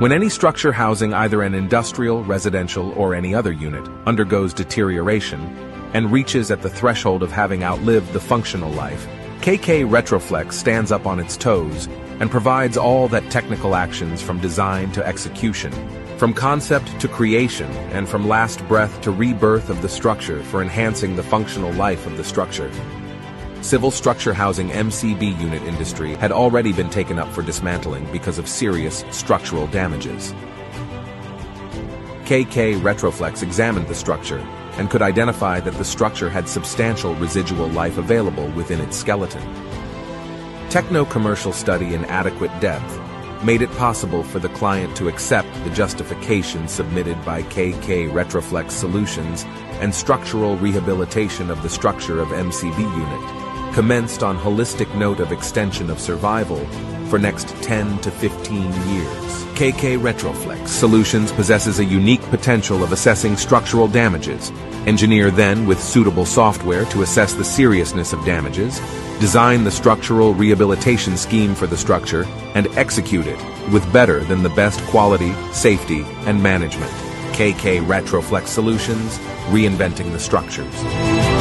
When any structure housing either an industrial, residential, or any other unit undergoes deterioration and reaches at the threshold of having outlived the functional life, KK Retroflex stands up on its toes and provides all that technical actions from design to execution, from concept to creation, and from last breath to rebirth of the structure for enhancing the functional life of the structure. Civil structure housing MCB unit industry had already been taken up for dismantling because of serious structural damages. KK Retroflex examined the structure and could identify that the structure had substantial residual life available within its skeleton. Techno-commercial study in adequate depth made it possible for the client to accept the justification submitted by KK Retroflex Solutions, and structural rehabilitation of the structure of MCB unit commenced on holistic note of extension of survival for next 10 to 15 years. KK Retroflex Solutions possesses a unique potential of assessing structural damages. Engineer then with suitable software to assess the seriousness of damages, design the structural rehabilitation scheme for the structure, and execute it with better than the best quality, safety, and management. KK Retroflex Solutions, reinventing the structures.